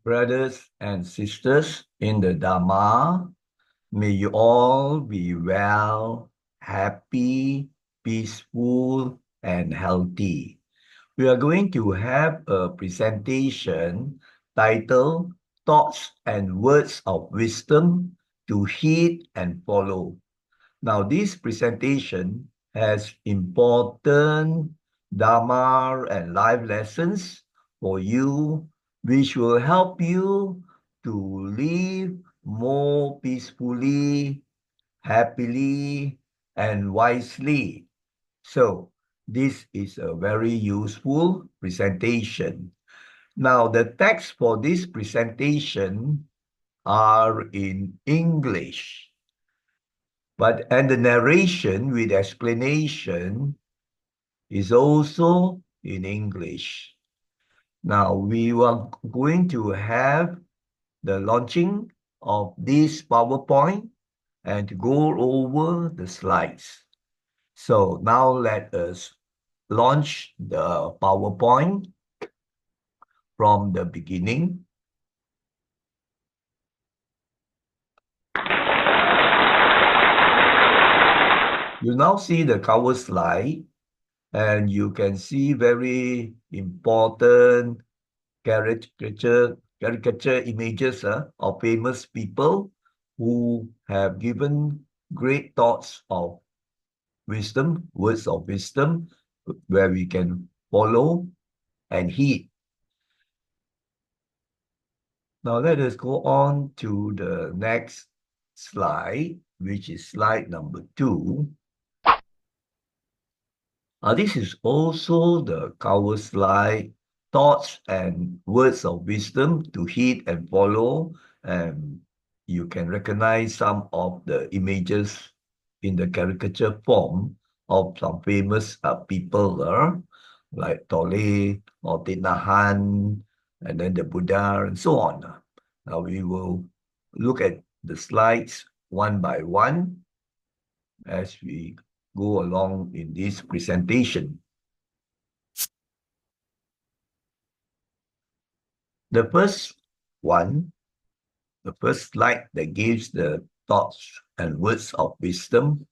Brothers and sisters in the Dharma, may you all be well, happy, peaceful, and healthy. We are going to have a presentation titled Thoughts and Words of Wisdom to Heed and Follow. Now, this presentation has important Dharma and life lessons for you, which will help you to live more peacefully, happily, and wisely. So, this is a very useful presentation. Now, the text for this presentation are in English. And the narration with explanation is also in English. Now we are going to have the launching of this PowerPoint and to go over the slides. So now let us launch the PowerPoint from the beginning. You now see the cover slide, and you can see very important caricature images of famous people who have given great thoughts of wisdom, words of wisdom, where we can follow and heed. Now let us go on to the next slide, which is slide number 2. This is also the cover slide, thoughts and words of wisdom to heed and follow. And you can recognize some of the images in the caricature form of some famous people like Tole or Tinahan, and then the Buddha and so on. Now we will look at the slides one by one as we go along in this presentation. The first one, the first slide that gives the thoughts and words of wisdom.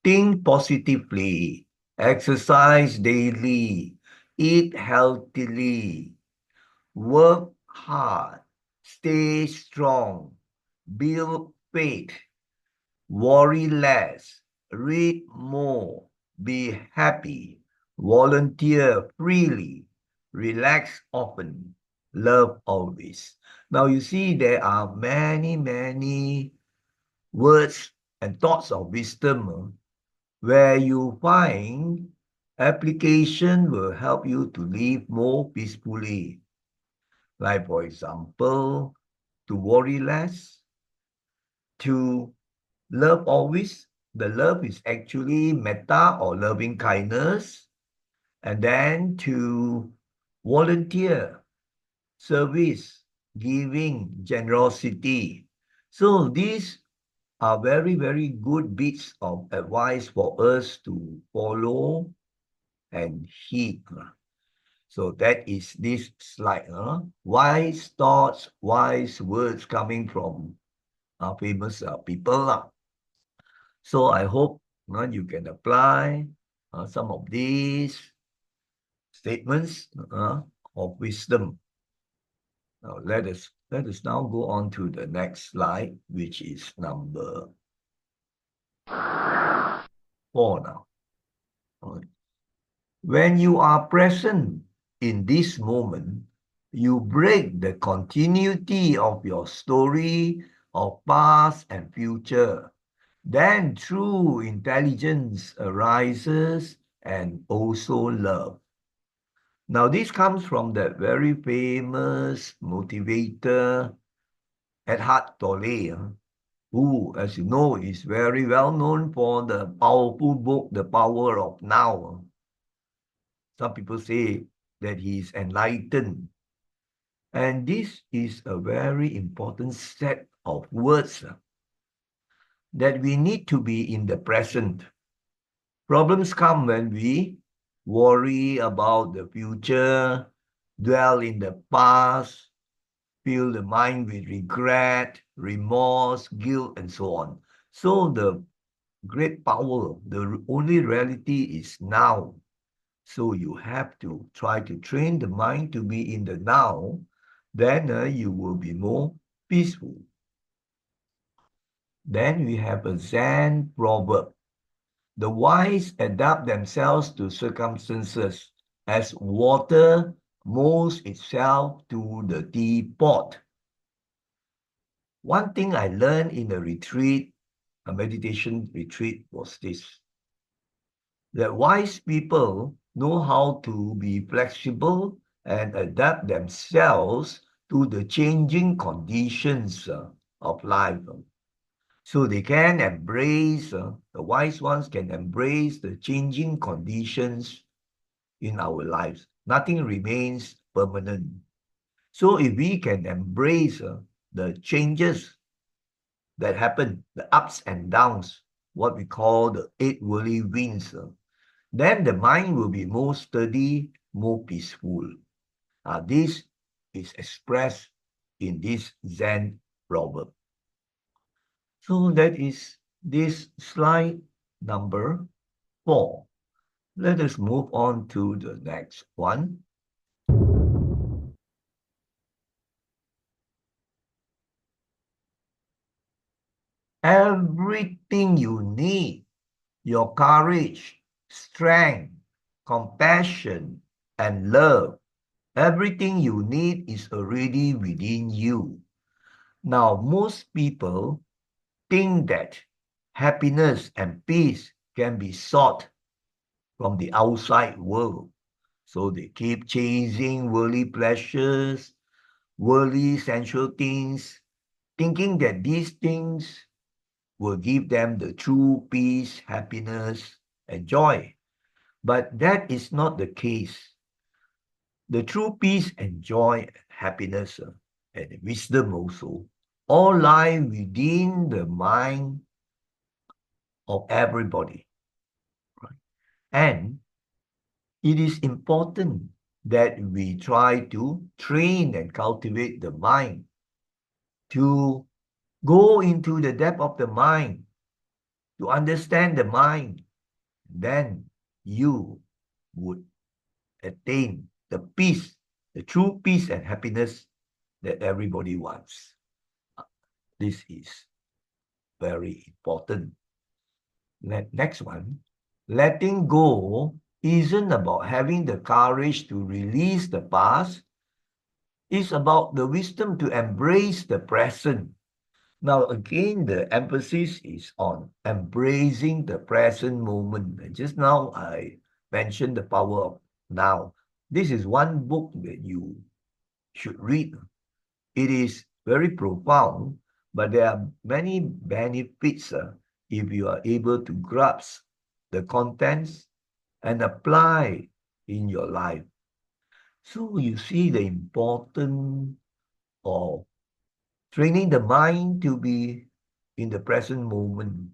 Think positively, exercise daily, eat healthily, work hard, stay strong, build faith, worry less, read more, be happy, volunteer freely, relax often, love always. Now you see there are many words and thoughts of wisdom where you find application will help you to live more peacefully. Like for example, to worry less, to love always. The love is actually metta or loving kindness. And then to volunteer, service, giving, generosity. So these are very good bits of advice for us to follow and heed. So that is this slide. Wise thoughts, wise words coming from famous people. So I hope you can apply some of these statements of wisdom. Now let us now go on to the next slide, which is number 4 now. When you are present in this moment, you break the continuity of your story of past and future. Then true intelligence arises and also love. Now, this comes from that very famous motivator, Eckhart Tolle, who, as you know, is very well known for the powerful book, The Power of Now. Some people say that he is enlightened. And this is a very important set of words that we need to be in the present. Problems come when we worry about the future, dwell in the past, fill the mind with regret, remorse, guilt, and so on. So the great power, the only reality is now. So you have to try to train the mind to be in the now, then you will be more peaceful. Then we have a Zen proverb. The wise adapt themselves to circumstances as water molds itself to the teapot. One thing I learned in a retreat, a meditation retreat, was this: that wise people know how to be flexible and adapt themselves to the changing conditions of life. So they can embrace, the wise ones can embrace the changing conditions in our lives. Nothing remains permanent. So if we can embrace the changes that happen, the ups and downs, what we call the eight whirlwinds, then the mind will be more steady, more peaceful. This is expressed in this Zen proverb. So that is this slide number 4. Let us move on to the next one. Everything you need, your courage, strength, compassion, and love, everything you need is already within you. Now, most people think that happiness and peace can be sought from the outside world. So they keep chasing worldly pleasures, worldly sensual things, thinking that these things will give them the true peace, happiness, and joy. But that is not the case. The true peace and joy, and happiness, and wisdom also, all lie within the mind of everybody. Right? And it is important that we try to train and cultivate the mind to go into the depth of the mind, to understand the mind. Then you would attain the peace, the true peace and happiness that everybody wants. This is very important. Next one. Letting go isn't about having the courage to release the past. It's about the wisdom to embrace the present. Now, again, the emphasis is on embracing the present moment. And just now, I mentioned the power of now. This is one book that you should read. It is very profound, but there are many benefits if you are able to grasp the contents and apply in your life. So you see the importance of training the mind to be in the present moment.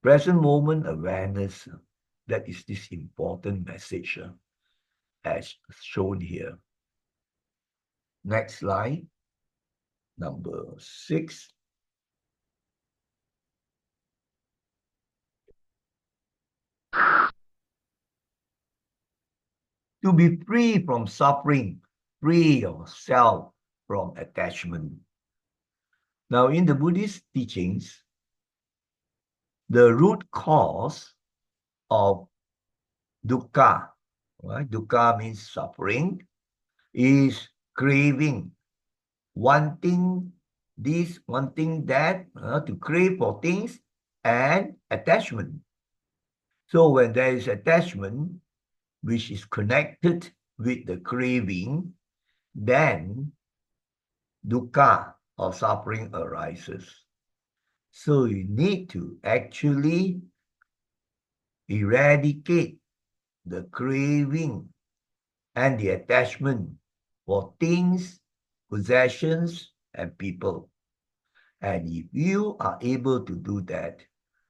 Present moment awareness. That is this important message as shown here. Next slide, number 6. To be free from suffering, free yourself from attachment. Now, in the Buddhist teachings, the root cause of dukkha, right? Dukkha means suffering, is craving, wanting this, wanting that, to crave for things, and attachment. So when there is attachment, which is connected with the craving, then dukkha or suffering arises. So you need to actually eradicate the craving and the attachment for things, possessions, and people. And if you are able to do that,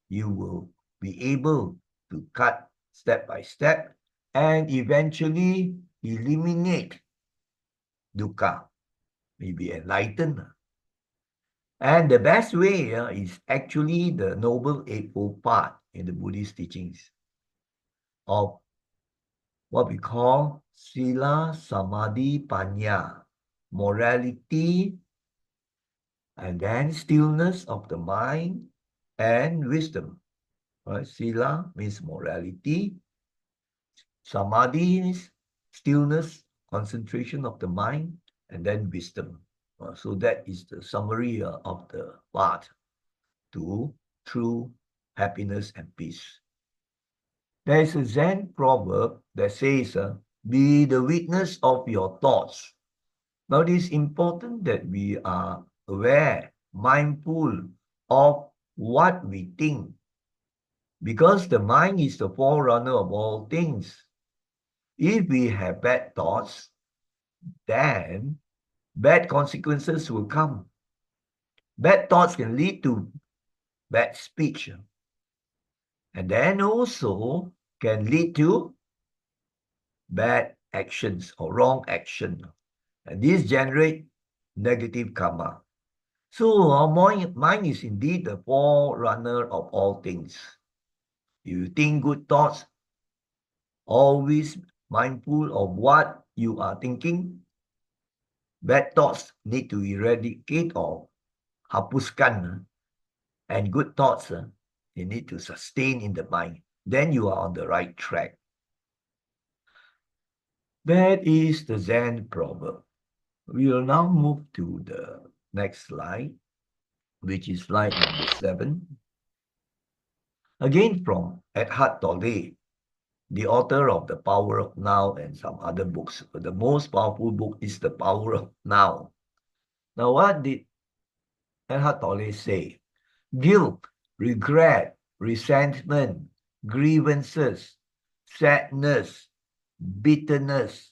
you will be able to cut step by step and eventually eliminate dukkha. may be enlightened. And the best way is actually the Noble Eightfold Path in the Buddhist teachings of what we call Sila, Samadhi, Panya, morality, and then stillness of the mind and wisdom. Right? Sila means morality, Samadhi is stillness, concentration of the mind, and then wisdom. So that is the summary of the path to true happiness and peace. There is a Zen proverb that says, be the witness of your thoughts. Now it is important that we are aware, mindful of what we think, because the mind is the forerunner of all things. If we have bad thoughts, then bad consequences will come. Bad thoughts can lead to bad speech, and then also can lead to bad actions or wrong action. And these generate negative karma. So our mind is indeed the forerunner of all things. You think good thoughts, always mindful of what you are thinking. Bad thoughts need to eradicate or hapuskan, and good thoughts you need to sustain in the mind. Then you are on the right track. That is the Zen proverb. We will now move to the next slide, which is slide number 7. Again from Eckhart Tolle, the author of The Power of Now and some other books. But the most powerful book is The Power of Now. Now, what did Eckhart Tolle say? Guilt, regret, resentment, grievances, sadness, bitterness,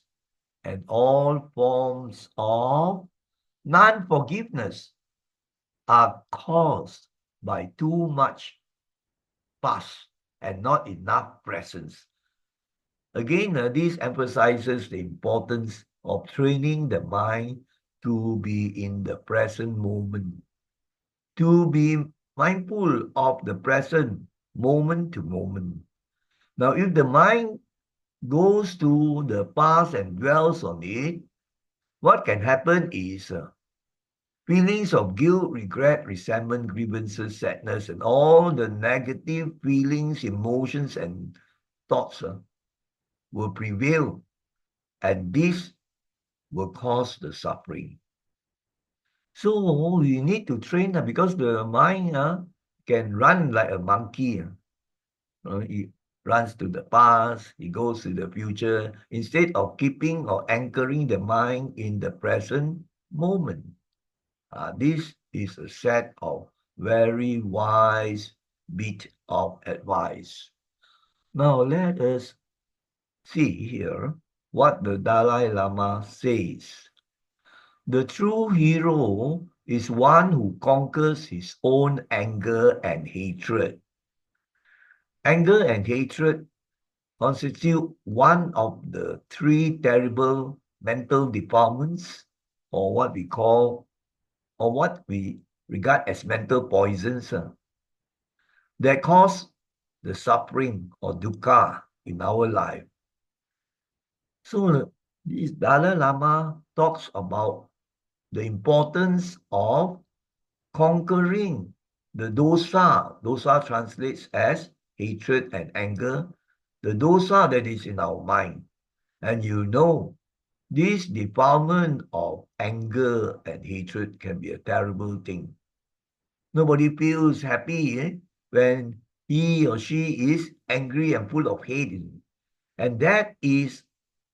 and all forms of non-forgiveness are caused by too much past and not enough presence. Again, this emphasizes the importance of training the mind to be in the present moment, to be mindful of the present moment to moment. Now, if the mind goes to the past and dwells on it, what can happen is feelings of guilt, regret, resentment, grievances, sadness, and all the negative feelings, emotions, and thoughts will prevail, and this will cause the suffering. So we need to train because the mind can run like a monkey. It runs to the past, it goes to the future, instead of keeping or anchoring the mind in the present moment. This is a set of very wise bit of advice. Now let us see here what the Dalai Lama says. The true hero is one who conquers his own anger and hatred. Anger and hatred constitute one of the 3 terrible mental defilements, or what we call, or what we regard as mental poisons, that cause the suffering or dukkha in our life. So this Dalai Lama talks about the importance of conquering the dosa. Dosa translates as hatred and anger. The dosa that is in our mind. And you know, this defilement of anger and hatred can be a terrible thing. Nobody feels happy when he or she is angry and full of hate. And that is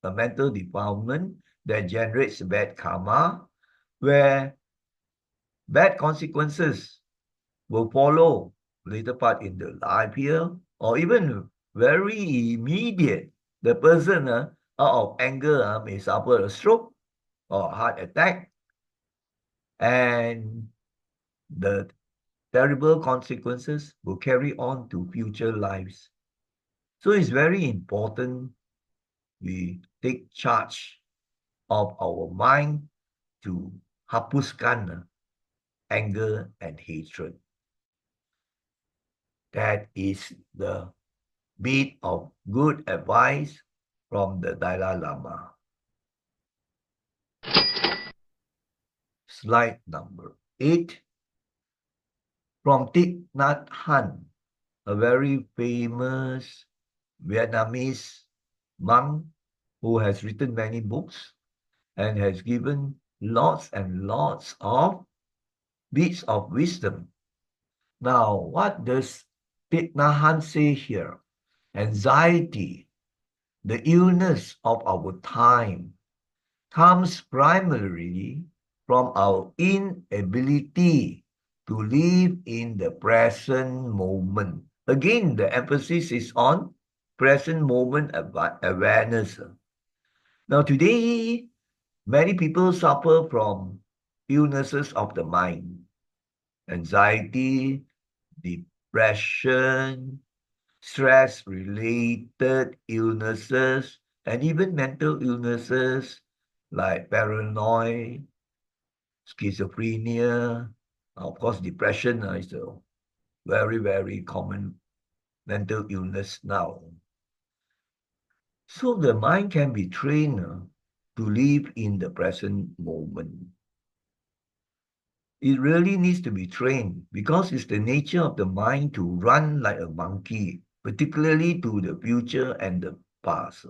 a mental defilement that generates bad karma, where bad consequences will follow later part in the life here, or even very immediate. The person out of anger may suffer a stroke or a heart attack, and the terrible consequences will carry on to future lives. So it's very important we take charge of our mind to hapuskan anger and hatred. That is the bit of good advice from the Dalai Lama. Slide number 8. From Thich Nhat Hanh, a very famous Vietnamese monk who has written many books and has given lots and lots of bits of wisdom. Now, what does Thich Nhat Hanh say here? Anxiety, the illness of our time, comes primarily from our inability to live in the present moment. Again, the emphasis is on present moment awareness. Now, today, many people suffer from illnesses of the mind, anxiety, depression, stress-related illnesses, and even mental illnesses like paranoia, schizophrenia. Of course, depression is a very, very common mental illness now. So the mind can be trained to live in the present moment. It really needs to be trained because it's the nature of the mind to run like a monkey, particularly to the future and the past.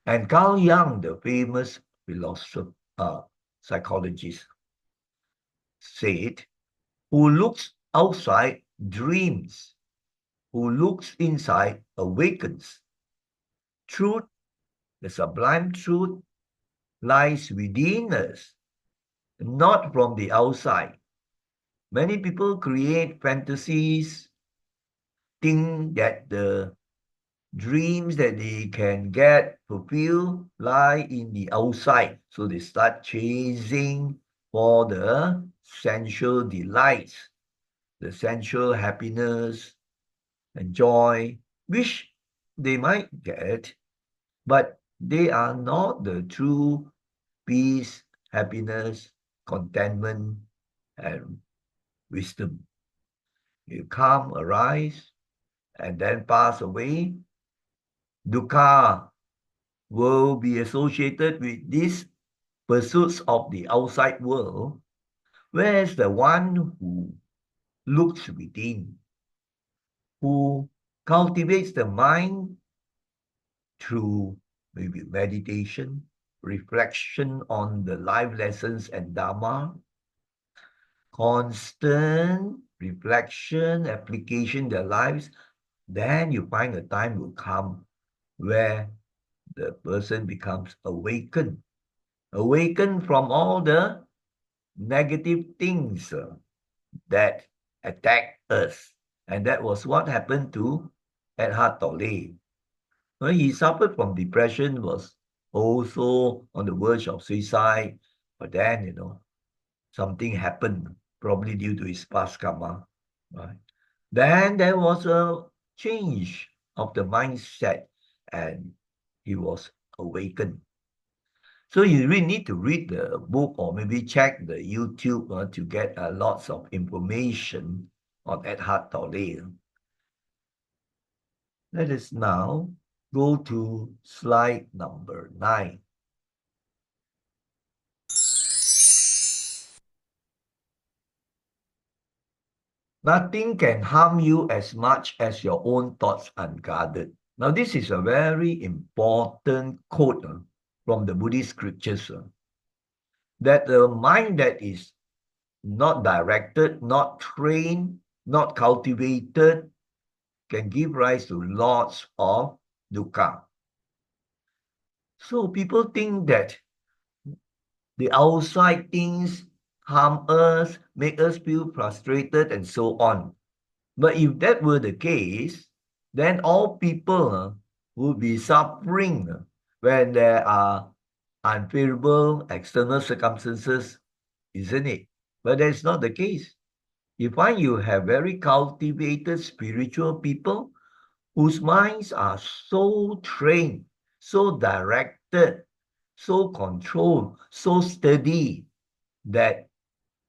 And Carl Jung, the famous philosopher, psychologist, said, who looks outside dreams, who looks inside awakens. Truth, the sublime truth, lies within us, not from the outside. Many people create fantasies, think that the dreams that they can get fulfilled lie in the outside. So they start chasing for the sensual delights, the sensual happiness and joy, which they might get, but they are not the true peace, happiness, contentment, and wisdom. You come, arise, and then pass away. Dukkha will be associated with these pursuits of the outside world, whereas the one who looks within, who cultivates the mind through maybe meditation, reflection on the life lessons and Dharma, constant reflection, application their lives, then you find a time will come where the person becomes awakened. Awakened from all the negative things that attack us. And that was what happened to Eckhart Tolle. When he suffered from depression, was also on the verge of suicide, but then, something happened, probably due to his past karma, right? Then there was a change of the mindset and he was awakened. So you really need to read the book or maybe check the YouTube to get lots of information on Eckhart Tolle. Let us now go to slide number 9. Nothing can harm you as much as your own thoughts unguarded. Now, this is a very important quote from the Buddhist scriptures, that the mind that is not directed, not trained, not cultivated, can give rise to lots of dukkha. So people think that the outside things harm us, make us feel frustrated, and so on. But if that were the case, then all people would be suffering when there are unfavorable external circumstances, isn't it? But that's not the case. You find you have very cultivated spiritual people whose minds are so trained, so directed, so controlled, so steady that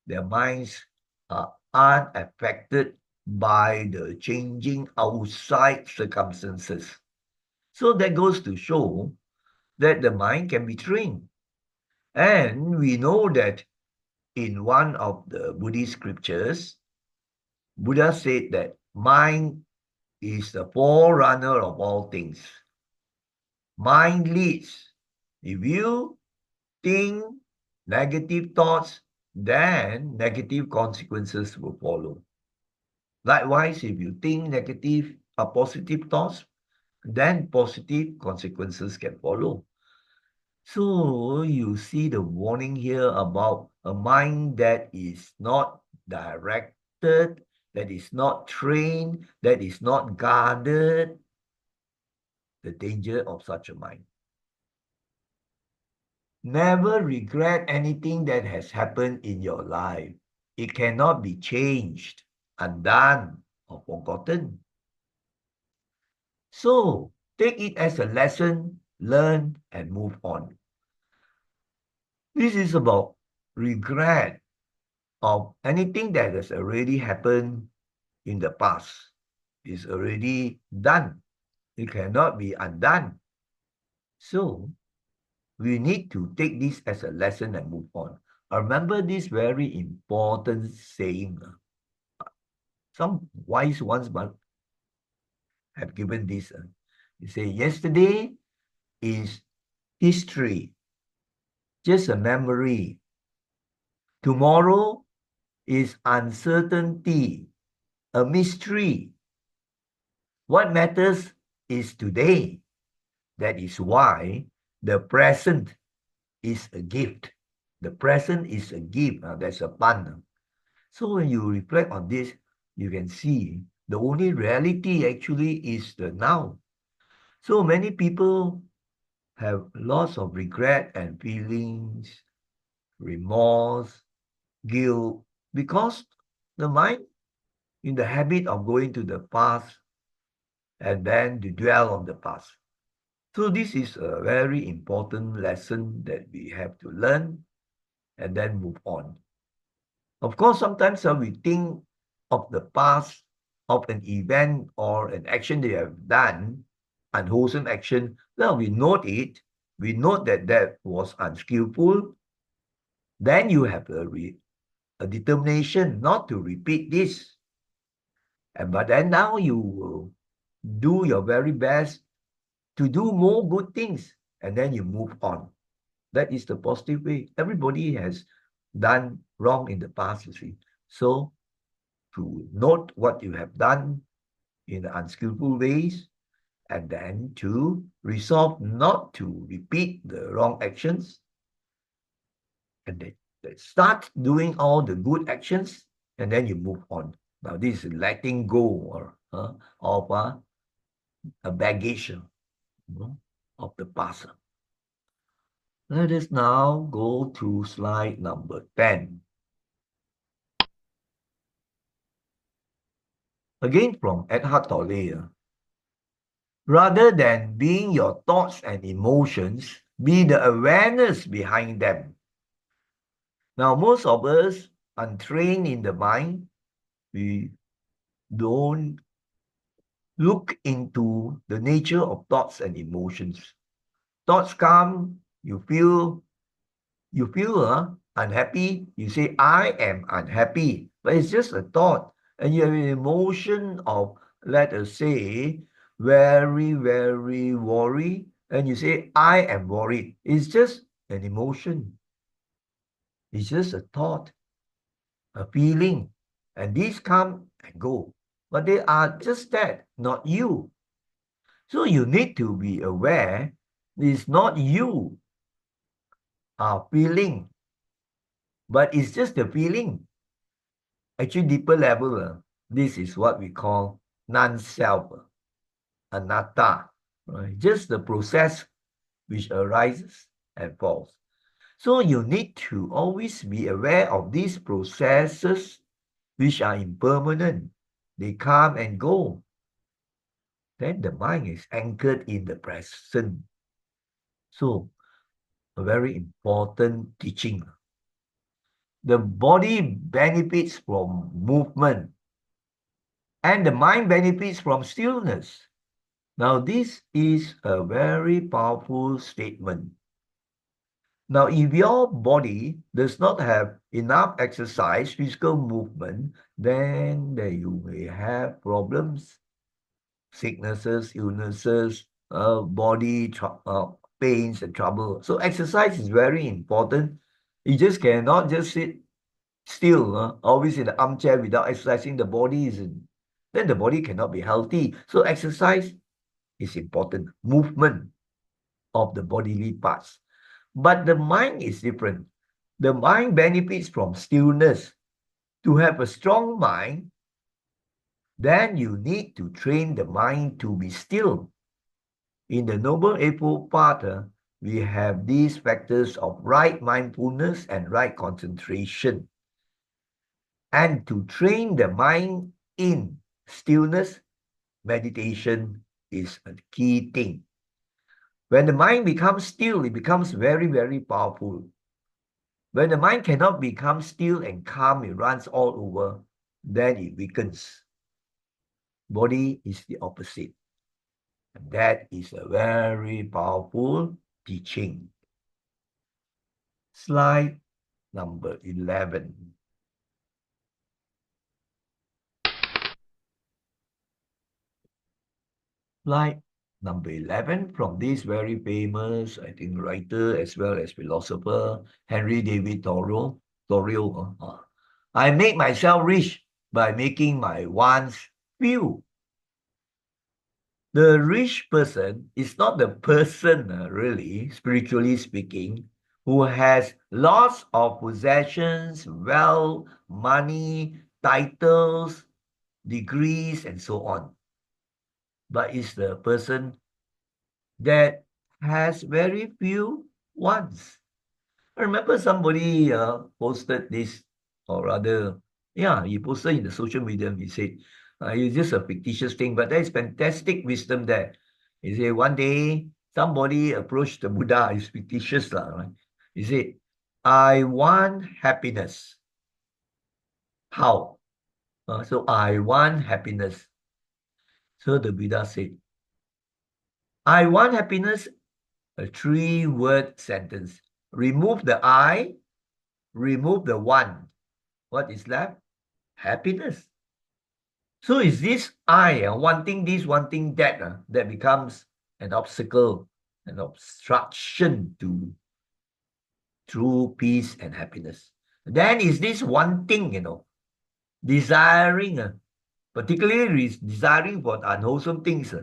their minds are unaffected by the changing outside circumstances. So that goes to show that the mind can be trained. And we know that in one of the Buddhist scriptures, Buddha said that mind is the forerunner of all things. Mind leads. If you think negative thoughts, then negative consequences will follow. Likewise, if you think negative or positive thoughts, then positive consequences can follow. So you see the warning here about a mind that is not directed, that is not trained, that is not guarded, the danger of such a mind. Never regret anything that has happened in your life. It cannot be changed, undone, or forgotten. So take it as a lesson, learn, and move on. This is about regret of anything that has already happened in the past. Is already done. It cannot be undone. So we need to take this as a lesson and move on. Remember this very important saying. Some wise ones have given this. You say, yesterday is history, just a memory. Tomorrow is uncertainty, a mystery. What matters is today. That is why the present is a gift. The present is a gift. That's a pun. So when you reflect on this, you can see the only reality actually is the now. So many people have lots of regret and feelings, remorse, guilt, because the mind in the habit of going to the past and then to dwell on the past. So this is a very important lesson that we have to learn and then move on. Of course, sometimes we think of the past, of an event or an action they have done, unwholesome action. Well, we note it. We note that that was unskillful. Then you have a determination not to repeat this. But then now you will do your very best to do more good things, and then you move on. That is the positive way. Everybody has done wrong in the past, you see. So to note what you have done in unskillful ways, and then to resolve not to repeat the wrong actions, and then start doing all the good actions, and then you move on. Now, this is letting go of a baggage of the past. Let us now go to slide number 10. Again from Eckhart Tolle. Rather than being your thoughts and emotions, be the awareness behind them. Now, most of us, untrained in the mind, we don't look into the nature of thoughts and emotions. Thoughts come, you feel unhappy, you say, I am unhappy, but it's just a thought. And you have an emotion of, let us say, very, very worry, and you say, I am worried. It's just an emotion. It's just a thought, a feeling. And these come and go. But they are just that, not you. So you need to be aware it's not you are feeling, but it's just a feeling. Actually, deeper level, this is what we call non-self, anatta, right? Just the process which arises and falls. So you need to always be aware of these processes which are impermanent. They come and go. Then the mind is anchored in the present. So a very important teaching. The body benefits from movement, and the mind benefits from stillness. Now, this is a very powerful statement. Now, if your body does not have enough exercise, physical movement, then you may have problems, sicknesses, illnesses, body pains and trouble. So exercise is very important. You just cannot just sit still, always in the armchair without exercising. The body then the body cannot be healthy. So exercise is important. Movement of the bodily parts. But the mind is different. The mind benefits from stillness. To have a strong mind, then you need to train the mind to be still. In the Noble Eightfold Path, we have these factors of right mindfulness and right concentration. And to train the mind in stillness, meditation is a key thing. When the mind becomes still, it becomes very, very powerful. When the mind cannot become still and calm, it runs all over, then it weakens. Body is the opposite. And that is a very powerful teaching. Slide number 11. Slide number 11 from this very famous, I think, writer as well as philosopher, Henry David Thoreau. I make myself rich by making my wants few. The rich person is not the person, really, spiritually speaking, who has lots of possessions, wealth, money, titles, degrees, and so on. But it's the person that has very few wants. I remember somebody posted this, or rather, yeah, he posted in the social media. He said, it's just a fictitious thing, but there's fantastic wisdom there. He said, one day, somebody approached the Buddha. It's fictitious, right? He said, I want happiness. How? So I want happiness. So the Buddha said, I want happiness, a 3-word sentence. Remove the I, remove the one. What is left? Happiness. So is this I, wanting this, wanting that, that becomes an obstacle, an obstruction to true peace and happiness. Then is this wanting, desiring, particularly desiring for unwholesome things,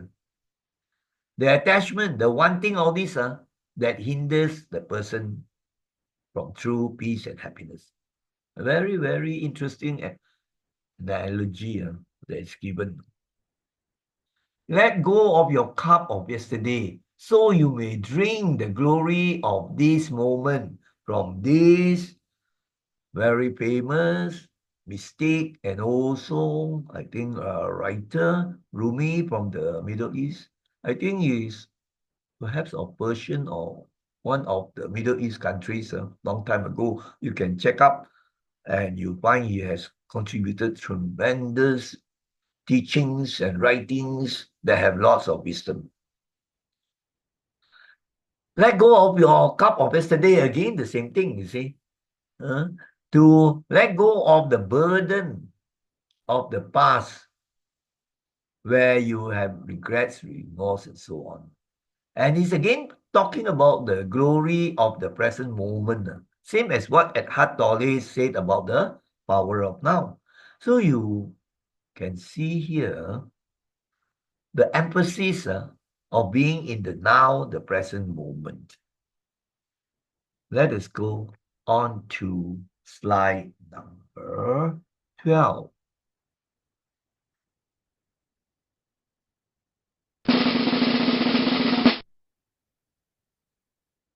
the attachment, the wanting all this, that hinders the person from true peace and happiness. A very, very interesting analogy that is given. Let go of your cup of yesterday, so you may drink the glory of this moment from this very famous mystic and also, I think, writer, Rumi from the Middle East. I think he is perhaps of Persian or one of the Middle East countries a long time ago. You can check up and you find he has contributed tremendous teachings and writings that have lots of wisdom. Let go of your cup of yesterday, again, the same thing, you see. To let go of the burden of the past where you have regrets, remorse, and so on. And he's again talking about the glory of the present moment. Same as what Eckhart Tolle said about the power of now. So you can see here the emphasis of being in the now, the present moment. Let us go on to slide number 12.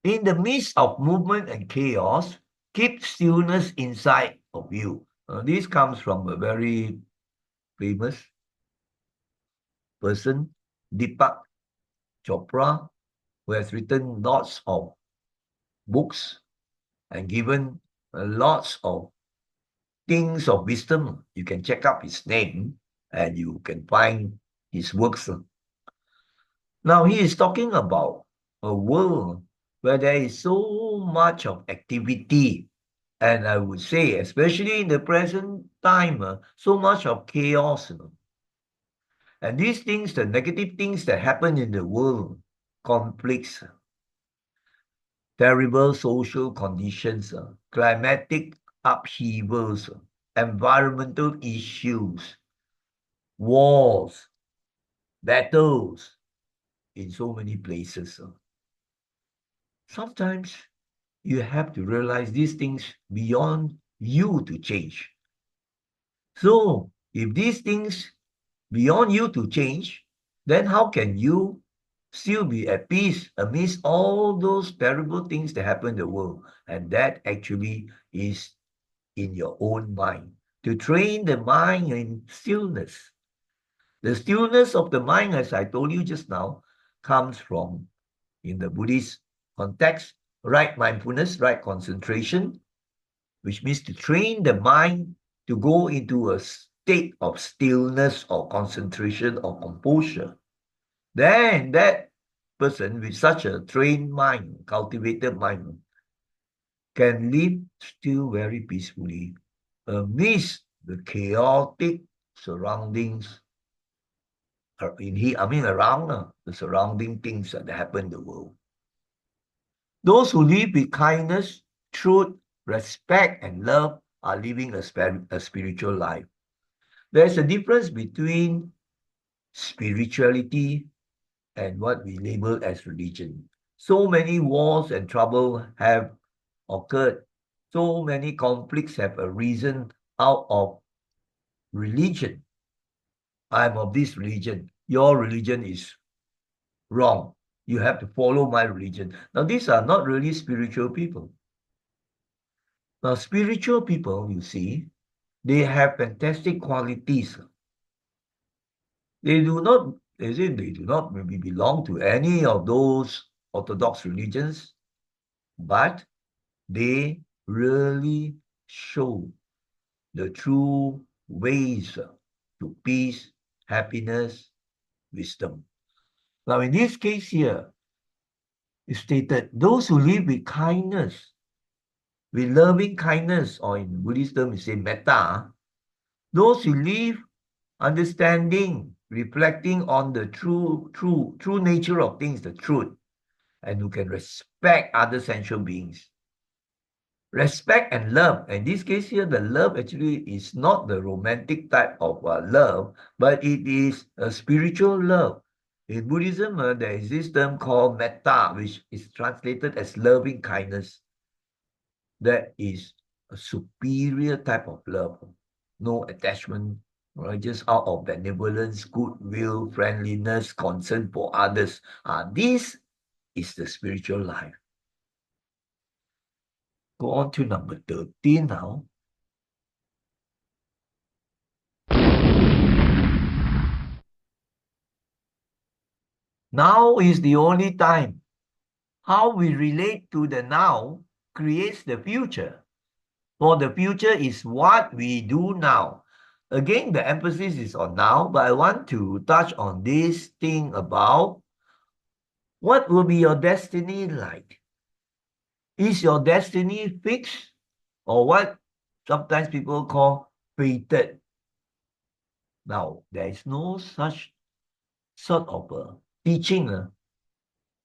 In the midst of movement and chaos, keep stillness inside of you. This comes from a very famous person, Deepak Chopra, who has written lots of books and given lots of things of wisdom. You can check up his name and you can find his works. Now he is talking about a world where there is so much of activity, and I would say, especially in the present time, so much of chaos. And these things, the negative things that happen in the world, conflicts, terrible social conditions, climatic upheavals, environmental issues, wars, battles in so many places. Sometimes you have to realize these things beyond you to change. So, if these things beyond you to change, then how can you still be at peace amidst all those terrible things that happen in the world? And that actually is in your own mind. To train the mind in stillness. The stillness of the mind, as I told you just now, comes from, in the Buddhist context, right mindfulness, right concentration, which means to train the mind to go into a state of stillness or concentration or composure. Then that person with such a trained mind, cultivated mind, can live still very peacefully amidst the chaotic surroundings around the surrounding things that happen in the world. Those who live with kindness, truth, respect, and love are living a spiritual life. There's a difference between spirituality and what we label as religion. So many wars and trouble have occurred. So many conflicts have arisen out of religion. I'm of this religion. Your religion is wrong. You have to follow my religion. Now, these are not really spiritual people. Now, spiritual people, you see, they have fantastic qualities. They do not, as in they do not maybe belong to any of those orthodox religions, but they really show the true ways to peace, happiness, wisdom. Now, in this case here, it's stated those who live with kindness, with loving kindness, or in Buddhist term, we say metta, those who live understanding, reflecting on the true nature of things, the truth, and who can respect other sentient beings. Respect and love. In this case here, the love actually is not the romantic type of love, but it is a spiritual love. In Buddhism, there is this term called metta, which is translated as loving kindness. That is a superior type of love. No attachment, right? Just out of benevolence, goodwill, friendliness, concern for others. This is the spiritual life. Go on to number 13 now. Now is the only time. How we relate to the now creates the future. For the future is what we do now. Again, the emphasis is on now, but I want to touch on this thing about what will be your destiny like? Is your destiny fixed or what sometimes people call fated? Now, there is no such sort of a teaching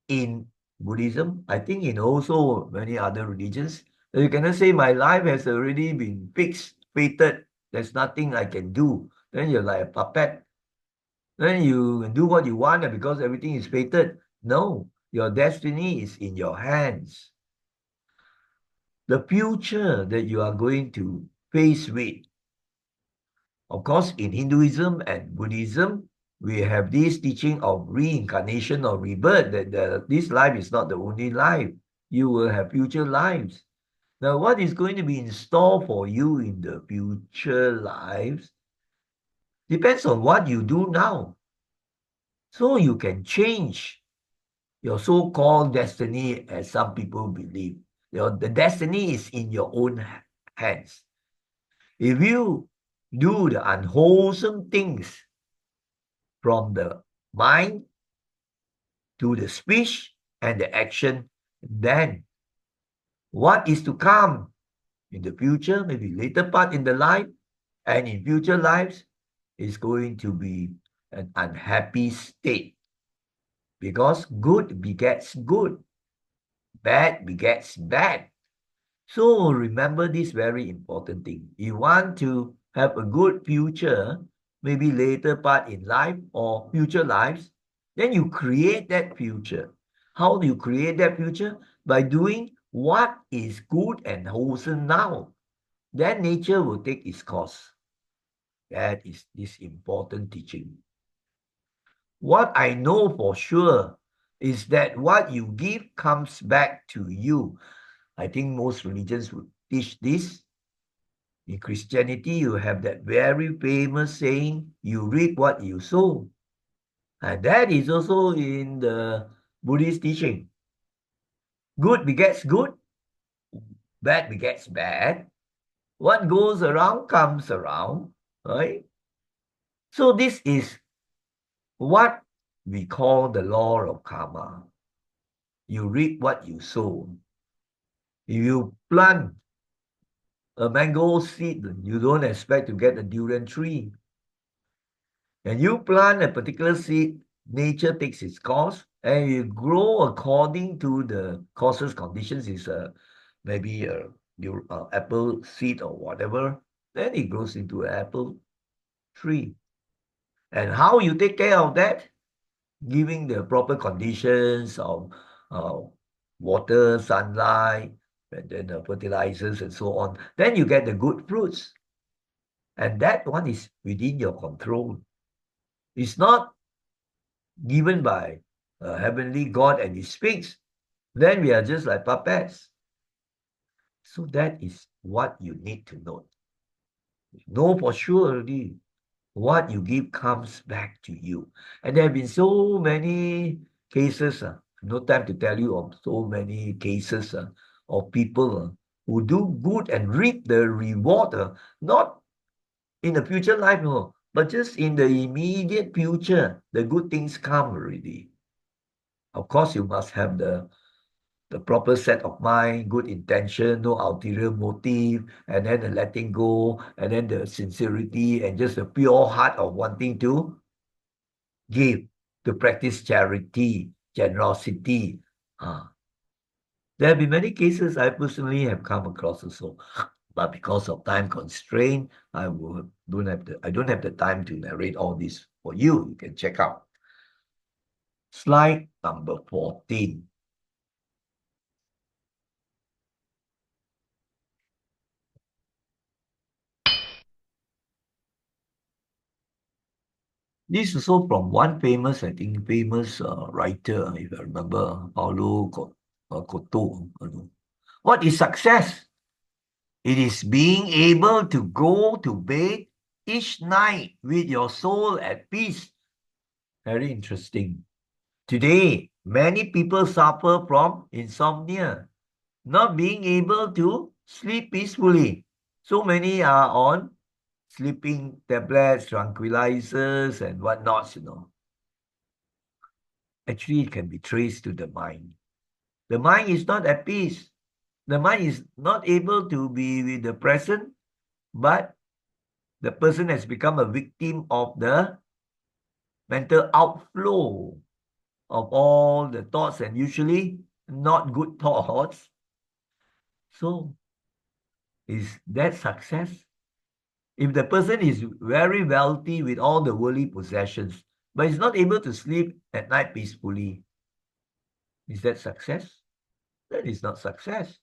in Buddhism. I think in also many other religions. You cannot say my life has already been fixed, fated. There's nothing I can do. Then you're like a puppet. Then you can do what you want because everything is fated. No, your destiny is in your hands. The future that you are going to face with. Of course, in Hinduism and Buddhism, we have this teaching of reincarnation or rebirth, that this life is not the only life. You will have future lives. Now, what is going to be in store for you in the future lives depends on what you do now. So you can change your so-called destiny, as some people believe. The destiny is in your own hands. If you do the unwholesome things from the mind to the speech and the action, then what is to come in the future, maybe later part in the life and in future lives, is going to be an unhappy state, because good begets good, bad begets bad. So remember this very important thing. You want to have a good future, maybe later part in life or future lives, then you create that future. How do you create that future? By doing what is good and wholesome now. Then nature will take its course. That is this important teaching. What I know for sure is that what you give comes back to you. I think most religions would teach this. In Christianity, you have that very famous saying, you reap what you sow. And that is also in the Buddhist teaching. Good begets good, bad begets bad. What goes around comes around, right? So this is what we call the law of karma. You reap what you sow. If you plant a mango seed, you don't expect to get a durian tree. And you plant a particular seed, nature takes its course, and you grow according to the causes conditions. Is maybe a apple seed or whatever, then it grows into an apple tree. And how you take care of that? Giving the proper conditions of uh, water, sunlight, and then the fertilizers and so on. Then you get the good fruits. And that one is within your control. It's not given by a heavenly God and he speaks. Then we are just like puppets. So that is what you need to know. Know for sure already. What you give comes back to you. And there have been so many cases, no time to tell you of so many cases of people who do good and reap the reward, not in the future life, no, but just in the immediate future, the good things come already. Of course, you must have the proper set of mind, good intention, no ulterior motive, and then the letting go, and then the sincerity, and just the pure heart of wanting to give, to practice charity, generosity. There have been many cases I personally have come across also, but because of time constraint, I don't have the time to narrate all this for you. You can check out slide number 14. This is also from one famous, I think, famous writer, if I remember, Paulo Coelho. What is success? It is being able to go to bed each night with your soul at peace. Very interesting. Today, many people suffer from insomnia, not being able to sleep peacefully. So many are on sleeping tablets, tranquilizers, and whatnot. Actually, it can be traced to the mind. The mind is not at peace. The mind is not able to be with the present, but the person has become a victim of the mental outflow of all the thoughts, and usually not good thoughts. So, is that success? If the person is very wealthy with all the worldly possessions, but is not able to sleep at night peacefully, is that success? That is not success.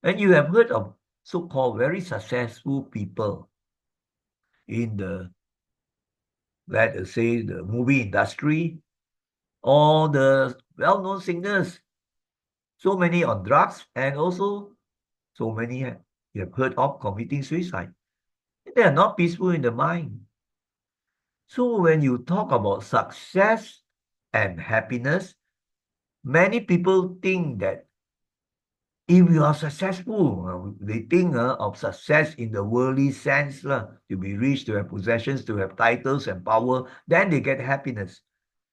And you have heard of so-called very successful people in the, let us say, the movie industry, or the well-known singers, so many on drugs, and also so many you have heard of committing suicide. They are not peaceful in the mind. So when you talk about success and happiness, many people think that If you are successful, they think of success in the worldly sense, to be rich, to have possessions, to have titles and power, then they get happiness.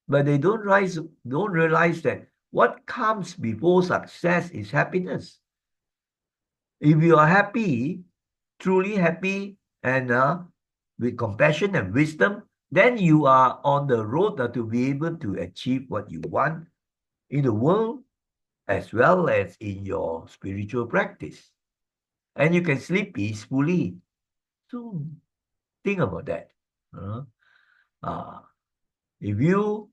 But they don't realize that what comes before success is happiness. If you are happy, truly happy, and with compassion and wisdom, then you are on the road to be able to achieve what you want in the world as well as in your spiritual practice. And you can sleep peacefully. So think about that. Uh, uh, if you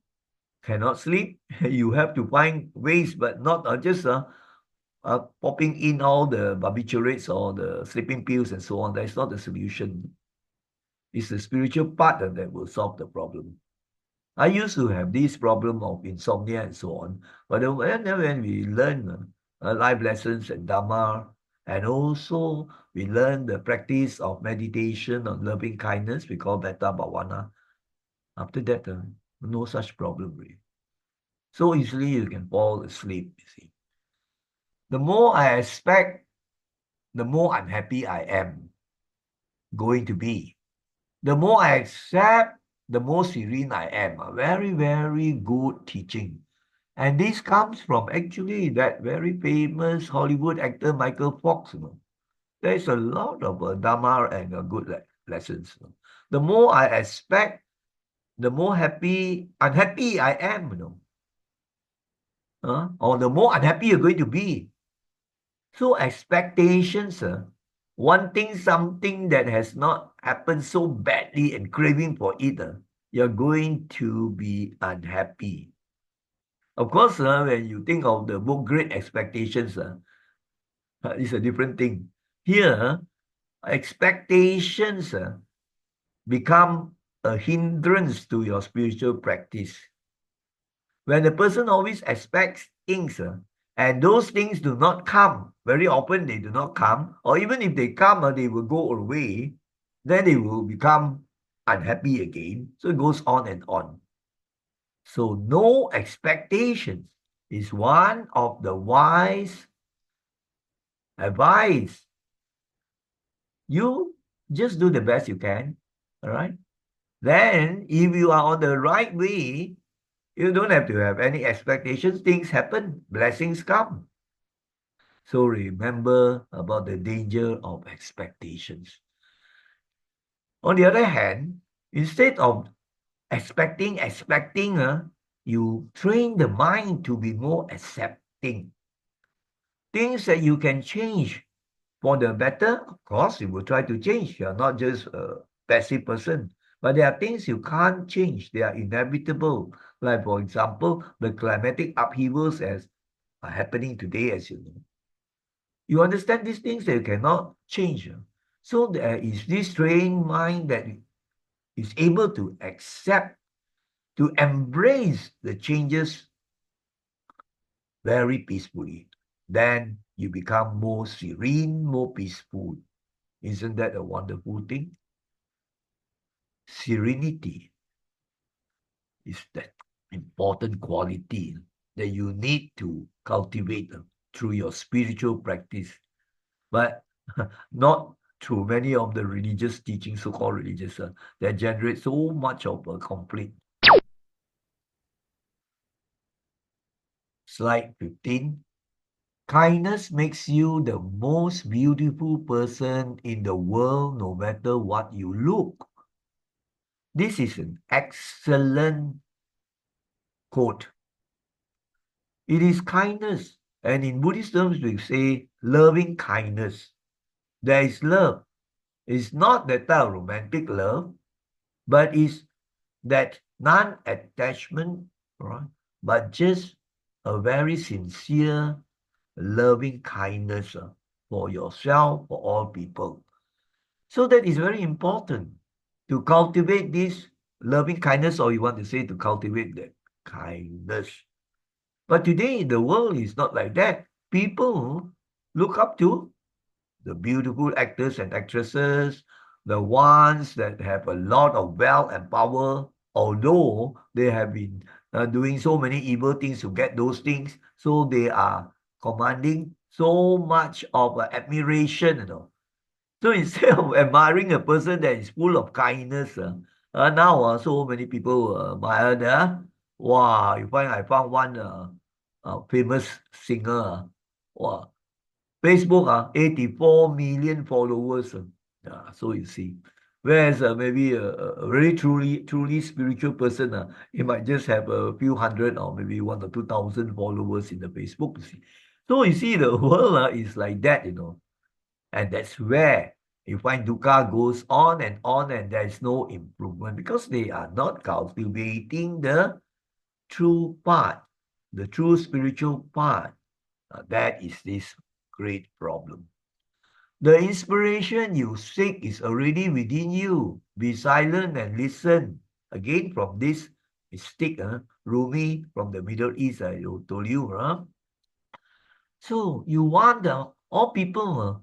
cannot sleep, you have to find ways, but not just popping in all the barbiturates or the sleeping pills and so on. That's not the solution. It's the spiritual part that will solve the problem. I used to have this problem of insomnia and so on, but when we learn life lessons and Dharma, and also we learn the practice of meditation on loving kindness, we call Metta Bhavana. After that, no such problem really. So easily you can fall asleep, you see. The more I expect, the more unhappy I am going to be. The more I accept, the more serene I am. A very, very good teaching. And this comes from actually that very famous Hollywood actor Michael Fox. There's a lot of Dharma and good lessons. The more I expect, the more unhappy I am. Or the more unhappy you're going to be. So expectations, wanting something that has not happened so badly and craving for it, you're going to be unhappy. Of course, when you think of the book Great Expectations, it's a different thing. Here, expectations become a hindrance to your spiritual practice. When the person always expects things, and those things do not come, very often they do not come, or even if they come, they will go away, then they will become unhappy again. So it goes on and on. So no expectations is one of the wise advice. You just do the best you can, all right? Then if you are on the right way, you don't have to have any expectations. Things happen, blessings come. So remember about the danger of expectations. On the other hand, instead of expecting, you train the mind to be more accepting. Things that you can change for the better, of course, you will try to change. You're not just a passive person. But there are things you can't change. They are inevitable. Like, for example, the climatic upheavals as are happening today, as you know. You understand these things that you cannot change. So there is this trained mind that is able to accept, to embrace the changes very peacefully. Then you become more serene, more peaceful. Isn't that a wonderful thing? Serenity is that important quality that you need to cultivate through your spiritual practice, but not through many of the religious teachings, so-called religious, that generate so much of a conflict. Slide 15. Kindness makes you the most beautiful person in the world, no matter what you look. This is an excellent quote. It is kindness. And in Buddhist terms, we say loving kindness. There is love. It's not that type of romantic love, but it's that non-attachment, right? But just a very sincere, loving kindness for yourself, for all people. So that is very important to cultivate this loving kindness, or you want to say to cultivate that kindness. But today, the world is not like that. People look up to the beautiful actors and actresses, the ones that have a lot of wealth and power, although they have been doing so many evil things to get those things. So they are commanding so much of admiration, So instead of admiring a person that is full of kindness, now so many people admire them. Wow, I found one famous singer. Wow, Facebook 84 million followers. So you see, whereas maybe a really truly spiritual person, he might just have a few hundred or maybe 1 or 2 thousand followers in the Facebook. You see. So you see, the world is like that, and that's where you find dukkha goes on, and there is no improvement because they are not cultivating the true part, the true spiritual part. That is this great problem. The inspiration you seek is already within you. Be silent and listen. Again, from this mystic, Rumi from the Middle East, I told you. So you want all people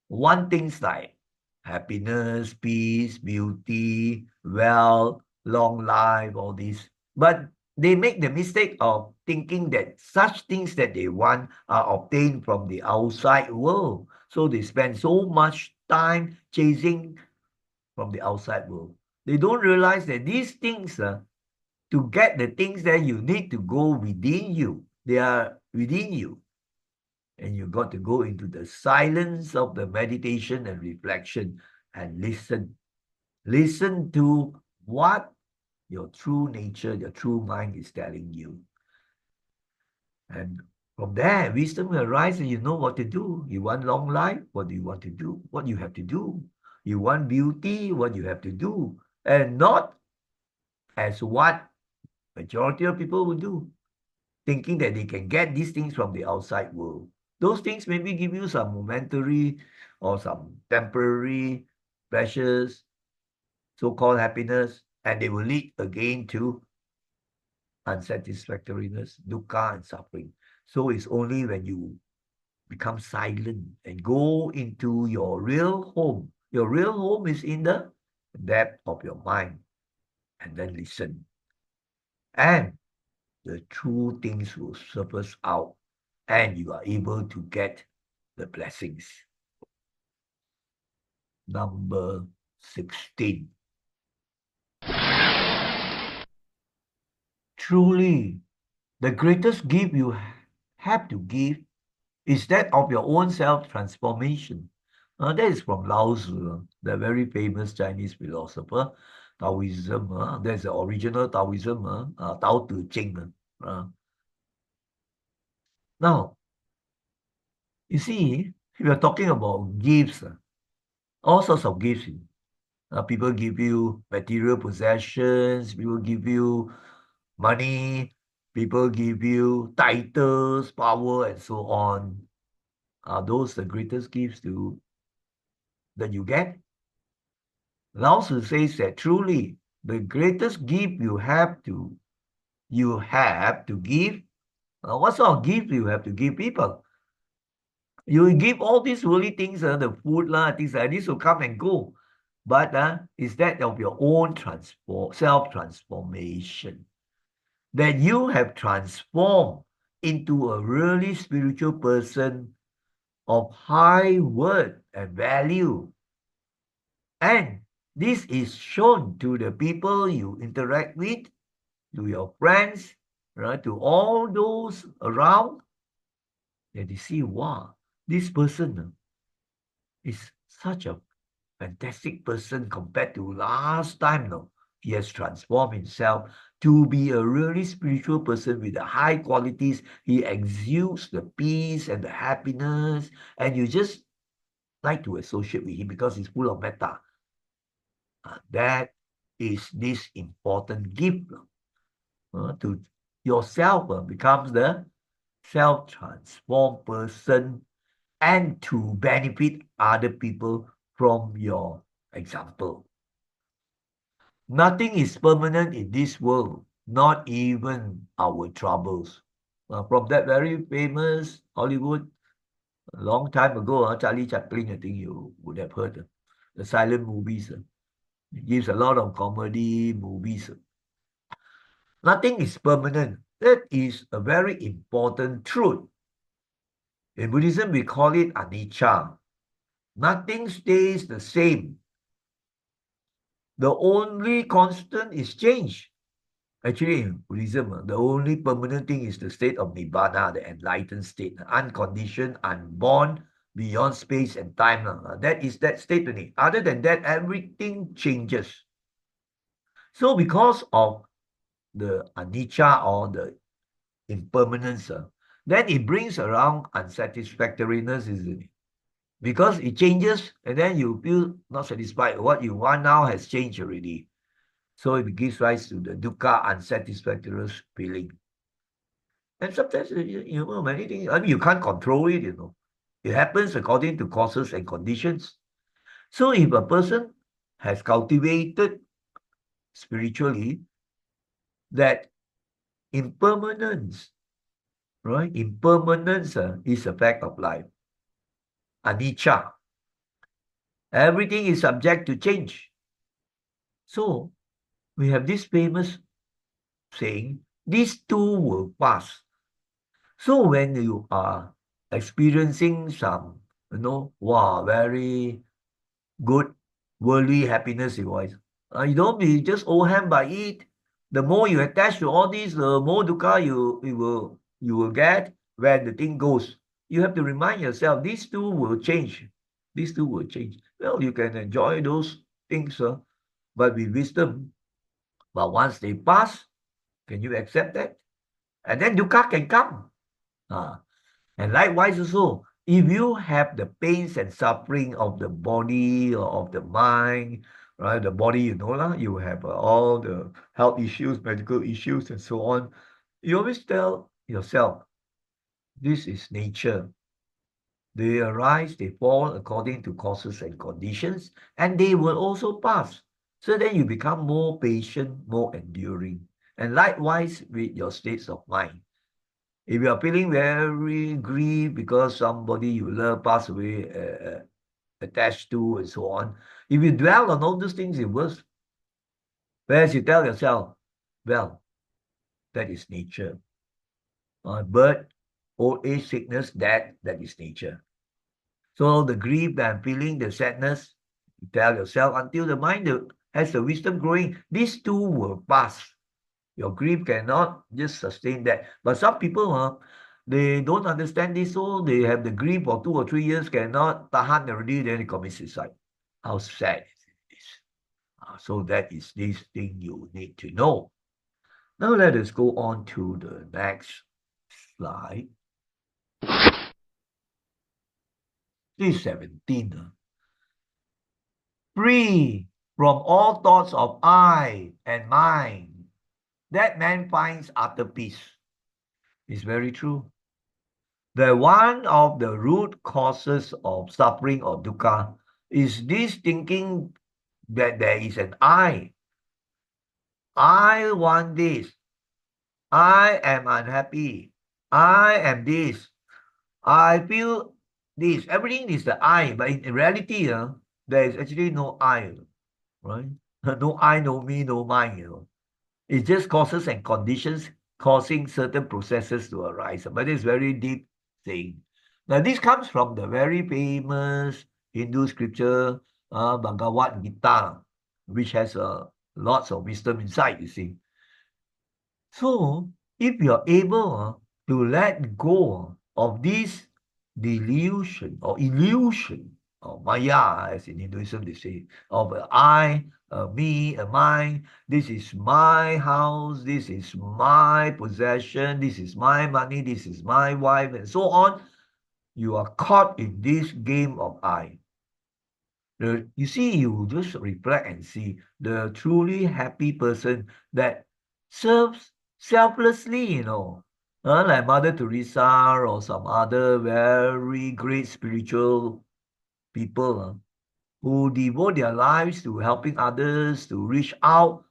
want things like happiness, peace, beauty, wealth, long life, all these. But they make the mistake of thinking that such things that they want are obtained from the outside world. So they spend so much time chasing from the outside world. They don't realize that these things, to get the things that you need to go within you, they are within you. And you got to go into the silence of the meditation and reflection and listen. Listen to what your true nature, your true mind is telling you. And from there, wisdom will arise and you know what to do. You want long life? What do you want to do? What you have to do? You want beauty? What you have to do? And not as what majority of people will do, thinking that they can get these things from the outside world. Those things maybe give you some momentary or some temporary pleasures, so-called happiness, and they will lead again to unsatisfactoriness, dukkha, and suffering. So it's only when you become silent and go into your real home. Your real home is in the depth of your mind, and then listen. And the true things will surface out and you are able to get the blessings. Number 16. Truly, the greatest gift you have to give is that of your own self-transformation. That is from Lao Tzu, the very famous Chinese philosopher. Taoism, that's the original Taoism, Tao Te Ching. Now, you see, we are talking about gifts, all sorts of gifts. People give you material possessions, people give you money, people give you titles, power, and so on. Are those the greatest gifts that you get? Lao Tzu says that truly the greatest gift you have to give. What sort of gift you have to give people? You give all these worldly things, the food things like this will come and go. But is that of your own self-transformation that you have transformed into a really spiritual person of high worth and value. And this is shown to the people you interact with, to your friends, right, to all those around, that they see, wow, this person is such a fantastic person compared to last time. No, he has transformed himself to be a really spiritual person with the high qualities. He exudes the peace and the happiness, and you just like to associate with him because he's full of metta. That is this important gift to yourself, becomes the self-transformed person and to benefit other people from your example. Nothing is permanent in this world, not even our troubles. From that very famous Hollywood, a long time ago, Charlie Chaplin, I think you would have heard the silent movies. It gives a lot of comedy movies. Nothing is permanent. That is a very important truth. In Buddhism, we call it anicca. Nothing stays the same. The only constant is change. Actually, in Buddhism, the only permanent thing is the state of nibbana, the enlightened state, unconditioned, unborn, beyond space and time. That is that state only. Other than that, everything changes. So because of the anicca or the impermanence, then it brings around unsatisfactoriness, isn't it? Because it changes and then you feel not satisfied. What you want now has changed already. So it gives rise to the dukkha, unsatisfactory feeling. And sometimes, many things, I mean, you can't control it. It happens according to causes and conditions. So if a person has cultivated spiritually that impermanence, right? Impermanence is a fact of life. Anicca. Everything is subject to change. So we have this famous saying, these too will pass. So when you are experiencing some, wow, very good worldly happiness in voice, you don't be just old hand by it. The more you attach to all these, the more dukkha you will get when the thing goes. You have to remind yourself, these two will change. These two will change. Well, you can enjoy those things, but with wisdom. But once they pass, can you accept that? And then dukkha can come. Ah. And likewise also, if you have the pains and suffering of the body or of the mind, right? The body, you have all the health issues, medical issues, and so on. You always tell yourself, this is nature. They arise, they fall according to causes and conditions, and they will also pass. So then you become more patient, more enduring. And likewise with your states of mind. If you are feeling very grief because somebody you love passed away, attached to, and so on, if you dwell on all these things, it worse. Whereas you tell yourself, well, that is nature. Birth, old age, sickness, death, that is nature. So the grief that I'm feeling, the sadness, you tell yourself until the mind has the wisdom growing, these two will pass. Your grief cannot just sustain that. But some people, they don't understand this, so they have the grief for 2 or 3 years, cannot tahan already, then they commit suicide. How sad is this? So that is this thing you need to know. Now let us go on to the next slide. This is 17. Free from all thoughts of I and mine, that man finds utter peace. It's very true. That one of the root causes of suffering or dukkha is this thinking that there is an I. I want this. I am unhappy. I am this. I feel this. Everything is the I, but in reality, there is actually no I, right? No I, no me, no mine. It just causes and conditions causing certain processes to arise. But it's very deep thing. Now, this comes from the very famous Hindu scripture, Bhagavad Gita, which has lots of wisdom inside, you see. So, if you're able to let go of this delusion or illusion or maya, as in Hinduism they say, of I, me, a mine, this is my house, this is my possession, this is my money, this is my wife, and so on, you are caught in this game of I. You see, you just reflect and see the truly happy person that serves selflessly, like Mother Teresa or some other very great spiritual people who devote their lives to helping others to reach out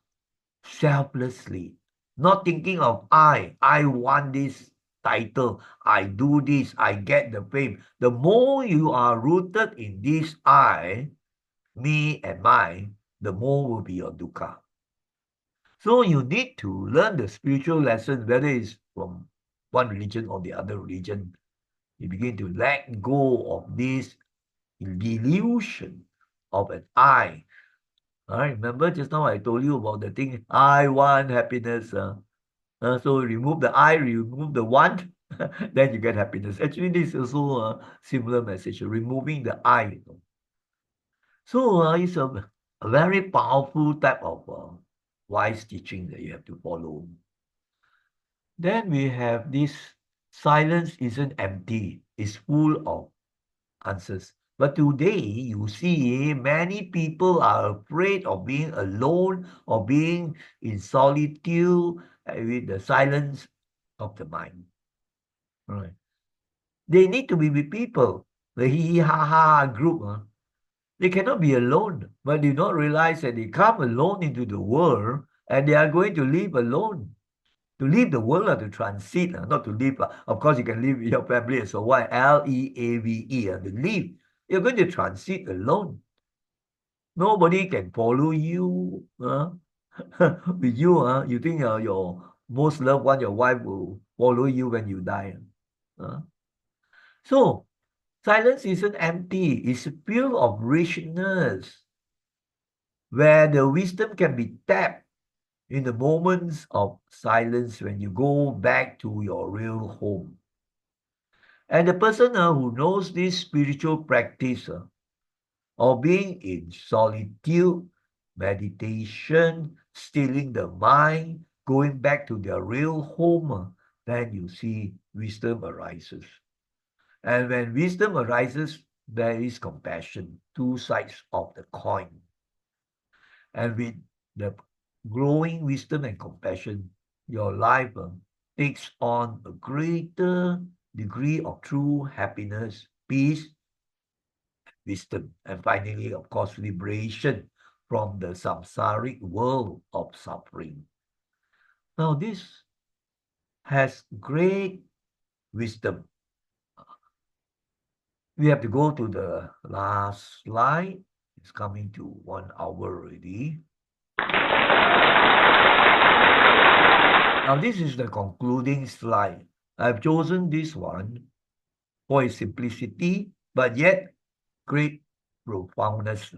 selflessly, not thinking of I want this title, I do this, I get the fame. The more you are rooted in this I, me and mine, the more will be your dukkha. So you need to learn the spiritual lesson, whether it's from one religion or the other religion. You begin to let go of this delusion of an I. All right, remember just now I told you about the thing, I want happiness. So remove the I, remove the want, then you get happiness. Actually, this is also a similar message, removing the I. So it's a very powerful type of wise teaching that you have to follow. Then we have this silence isn't empty, it's full of answers. But today, you see, many people are afraid of being alone or being in solitude with the silence of the mind. Right. They need to be with people. The hee hee ha ha group. They cannot be alone, but do not realize that they come alone into the world and they are going to live alone. To leave the world, to transit, not to live. Of course, you can live with your family. So why Leave? To live. You're going to transit alone. Nobody can follow you. With you, you think your most loved one, your wife, will follow you when you die. So, silence isn't empty. It's full of richness, where the wisdom can be tapped in the moments of silence when you go back to your real home. And the person who knows this spiritual practice of being in solitude, meditation, stilling the mind, going back to their real home, then you see wisdom arises. And when wisdom arises, there is compassion, two sides of the coin. And with the growing wisdom and compassion, your life takes on a greater degree of true happiness, peace, wisdom, and finally, of course, liberation from the samsaric world of suffering. Now, this has great wisdom. We have to go to the last slide. It's coming to 1 hour already. Now, this is the concluding slide. I've chosen this one for its simplicity, but yet great profoundness.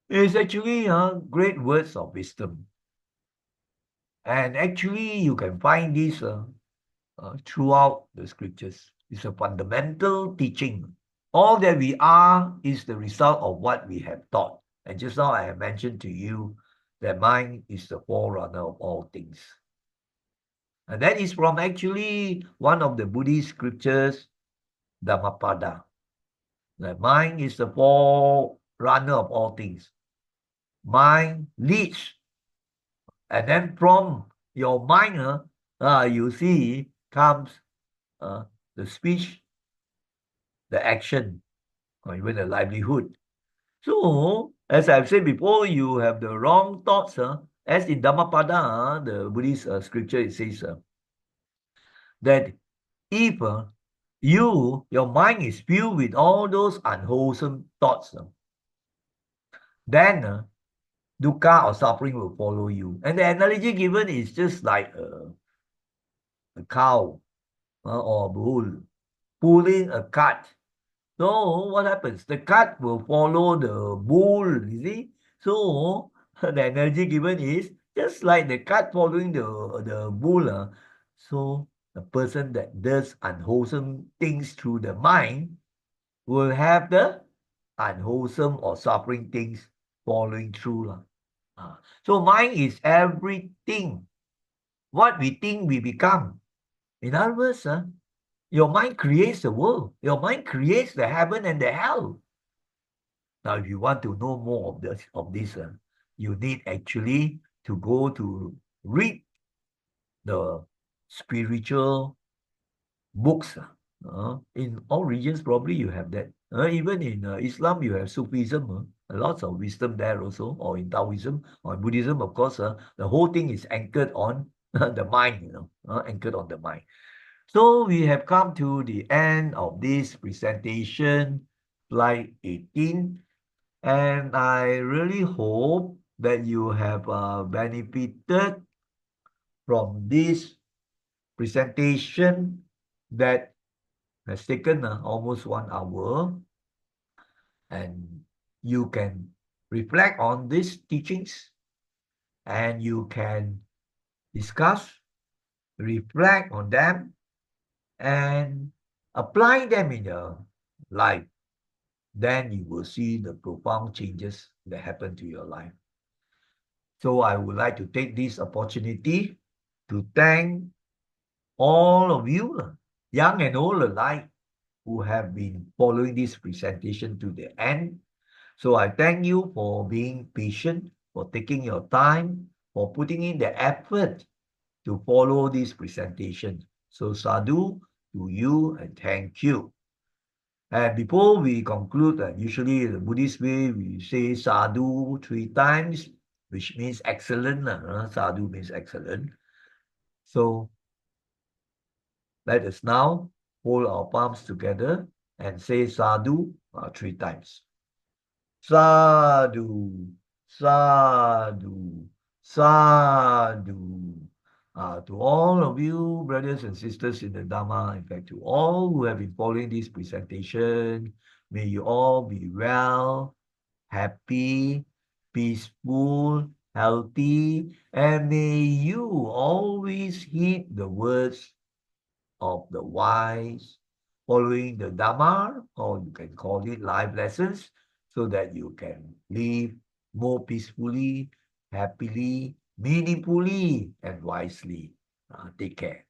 It's actually great words of wisdom. And actually, you can find this throughout the scriptures. It's a fundamental teaching. All that we are is the result of what we have taught. And just now I have mentioned to you that mind is the forerunner of all things. And that is from actually one of the Buddhist scriptures, Dhammapada. That mind is the forerunner of all things. Mind leads. And then from your mind, you see, comes the speech, the action, or even the livelihood. So, as I've said before, you have the wrong thoughts. As in Dhammapada, the Buddhist scripture, it says that if your mind is filled with all those unwholesome thoughts, then dukkha or suffering will follow you. And the analogy given is just like a cow or a bull pulling a cart. So what happens? The cart will follow the bull, you see? So the analogy given is just like the cart following the bull. So a person that does unwholesome things through the mind will have the unwholesome or suffering things following through. So mind is everything. What we think we become. In other words, your mind creates the world. Your mind creates the heaven and the hell. Now, if you want to know more of this, you need actually to go to read the spiritual books. In all regions, probably you have that. Even in Islam, you have Sufism. Lots of wisdom there also, or in Taoism, or in Buddhism, of course. The whole thing is anchored on the mind, anchored on the mind. So we have come to the end of this presentation, slide 18. And I really hope that you have benefited from this presentation that has taken almost 1 hour, and you can reflect on these teachings, and you can discuss, reflect on them, and apply them in your life. Then you will see the profound changes that happen to your life. So I would like to take this opportunity to thank all of you, young and old alike, who have been following this presentation to the end. So I thank you for being patient, for taking your time, for putting in the effort to follow this presentation. So sadhu to you and thank you. And before we conclude, usually the Buddhist way, we say sadhu 3 times, which means excellent. Sadhu means excellent. So let us now hold our palms together and say sadhu 3 times. Sadhu, sadhu, sadhu. To all of you, brothers and sisters in the Dhamma, in fact, to all who have been following this presentation, may you all be well, happy, peaceful, healthy, and may you always heed the words of the wise, following the Dhamma, or you can call it life lessons, so that you can live more peacefully, happily, meaningfully, and wisely. Take care.